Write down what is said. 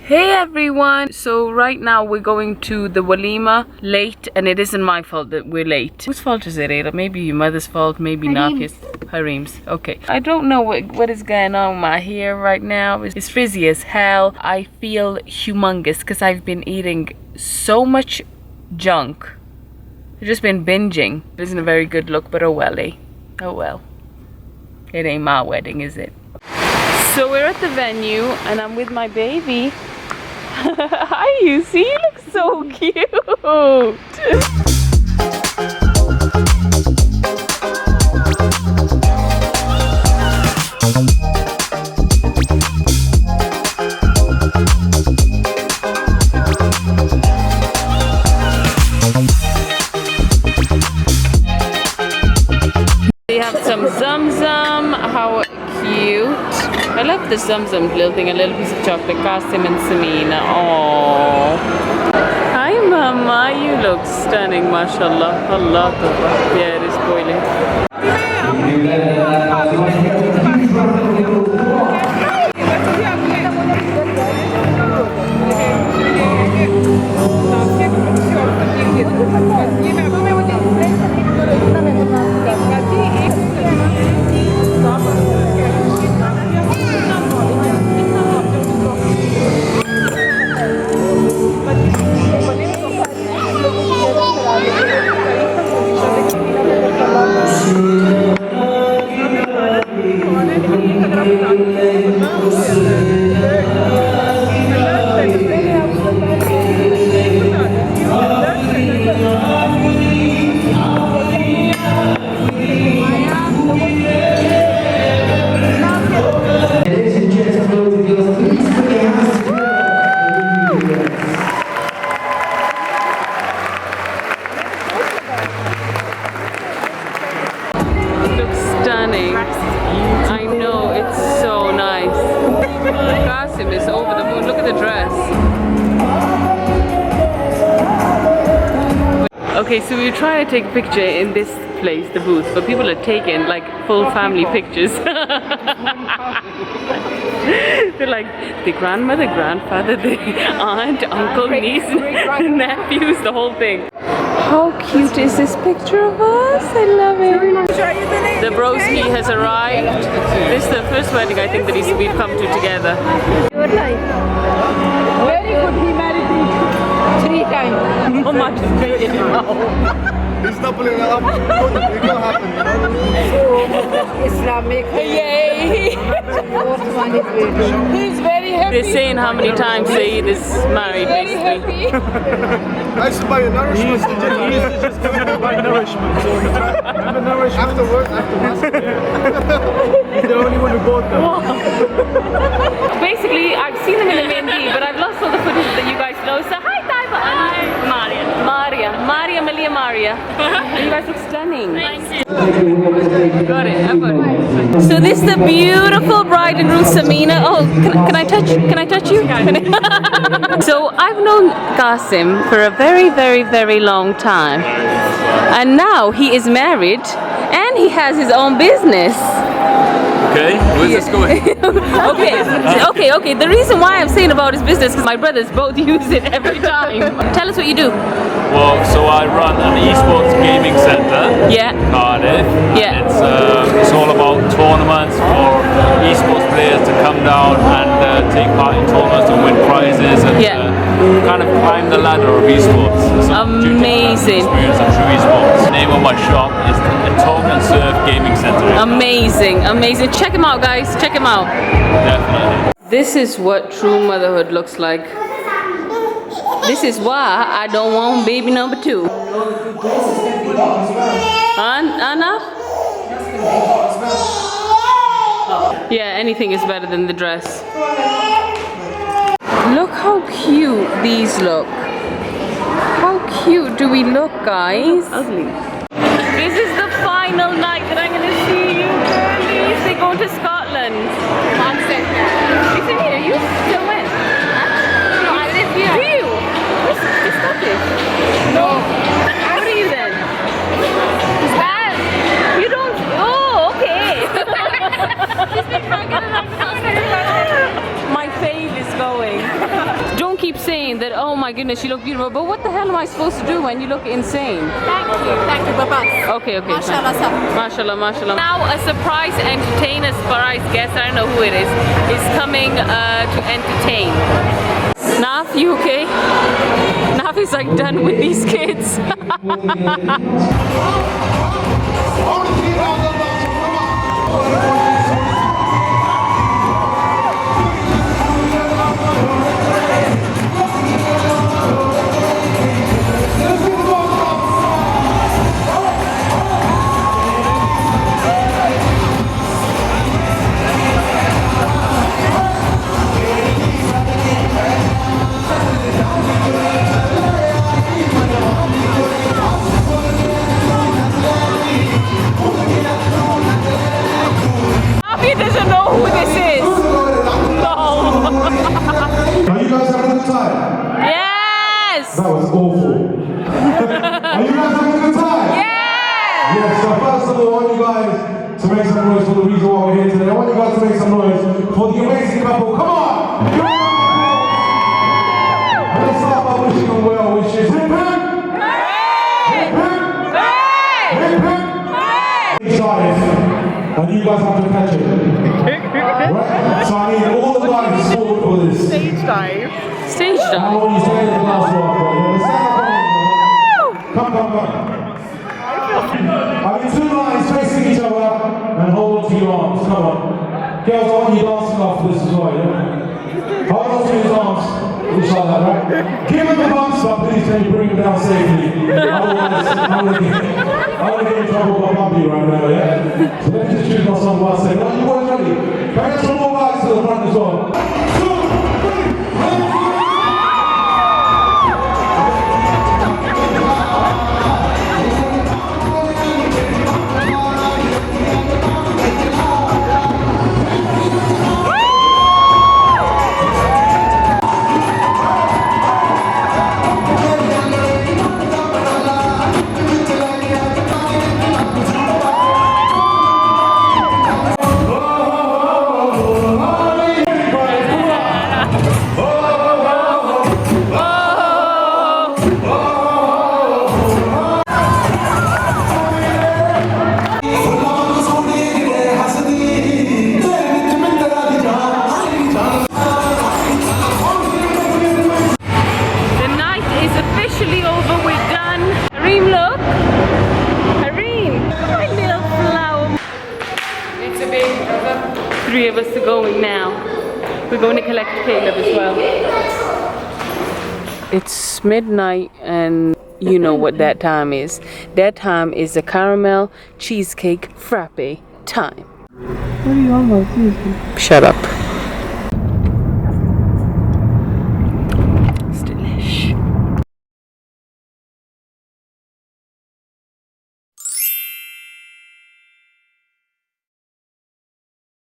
Hey everyone! So right now we're going to the Walima late, and it isn't my fault that we're late. Whose fault is it, Ada? Maybe your mother's fault, maybe Nafia's. Harim's. Okay. I don't know what is going on with my hair right now. It's frizzy as hell. I feel humongous because I've been eating so much junk. I've just been binging. It isn't a very good look, but oh well, eh? Oh well. It ain't my wedding, is it? So we're at the venue and I'm with my baby. Hi, you see, you look so cute. They have some Zamzam. How cute. I love the Zamzam little thing, a little piece of chocolate. Qasim and Samina. Oh. Hi Mama, you look stunning, mashallah. Allah Akbar. Yeah, it is boiling. I know, it's so nice. Qasim is over the moon. Look at the dress. Okay, so we were trying to take a picture in this place, the booth, but people are taking like full family pictures. They're like the grandmother, grandfather, the aunt, uncle, niece, nephews, the whole thing. How cute is this picture of us? I love it. The broski has arrived. This is the first wedding I think that we've come to together. Your life. Very good. He married me 3 times. How much is it now? He's doubling it up. It can happen, you know? Islamic. Yay! He's very happy. They're saying how many times Saeed is married, Very basically. happy. I used to buy a nourishment. He used to just come in and buy nourishment. So remember nourishment? Afterwards. He's the only one who bought them. Basically, I've seen them in the Mehndi, but I've lost all the footage that you guys know. So hi, Taiba. Hi, Maria, Malia, Maria. You guys look stunning. Got it. I've got it. So this is the beautiful bride and groom, Samina. Oh, can I touch? Can I touch you? So I've known Qasim for a very, very, very long time, and now he is married and he has his own business. Okay, where's this going? Okay. The reason why I'm saying about his business is my brothers both use it every time. Tell us what you do. Well, so I run an esports gaming center. Yeah. Cardiff. Yeah. It's all about tournaments for esports players to come down and take part in tournaments and win prizes and kind of climb the ladder of esports. Amazing. Experience of true esports. The name of my shop is the Talk and Surf Gaming Center. Amazing. Check him out, guys. Check him out. Definitely. This is what true motherhood looks like. This is why I don't want baby number 2. Anna? Yeah, anything is better than the dress. Look how cute these look. How cute do we look, guys? Ugly. This is the final night that I'm gonna see you girlies. They go to Scotland. Isn't here? You still went? No, I live here. Do you? You're Scottish? No. What are you then? You don't? Oh, okay. My fave is going. everyone keeps saying that, oh my goodness, you look beautiful, but what the hell am I supposed to do when you look insane? Thank you, bye-bye. Okay, okay. Mashallah, fine. sir. Mashallah, mashallah. Now a surprise entertainer, surprise guest, I don't know who it is coming to entertain. Naf, you okay? Naf is like done with these kids. Nafi doesn't know who this is. No. Are you guys having a good time? Yes. That was awful. Are you guys having a good time? Yes. Yes, so first of all, I want you guys to make some noise for the reason why we're here today. I want you guys to make some noise for the amazing couple. Come on! Let's start by wishing them well wishes. Hip hip! Hip hip! Hip hip! Guys, and you guys have to catch it. Right? So I need all the guys forward for this. Stage dive. Stage I dive. want you to stand in the last one for you. Stand up on it. Come. I need two lines facing each other and hold on to your arms. Come on. Girls, I want you dancing off this as well, yeah? Hold on to his arms. Just like that, right? Give him the bumps, but please can you bring him down safely? Otherwise, I'm gonna get in trouble with my puppy right now, yeah? So let me just choose my song while I say, are you boys ready? Can I get some more guys to the front as well? 2, 3, The night is officially over. We're done. Hareem, look. Hareem, my little flower. It's a baby brother. 3 of us are going now. We're going to collect Caleb as well. It's midnight and you know what that time is. That time is the caramel cheesecake frappe time. What are you on about? Shut up.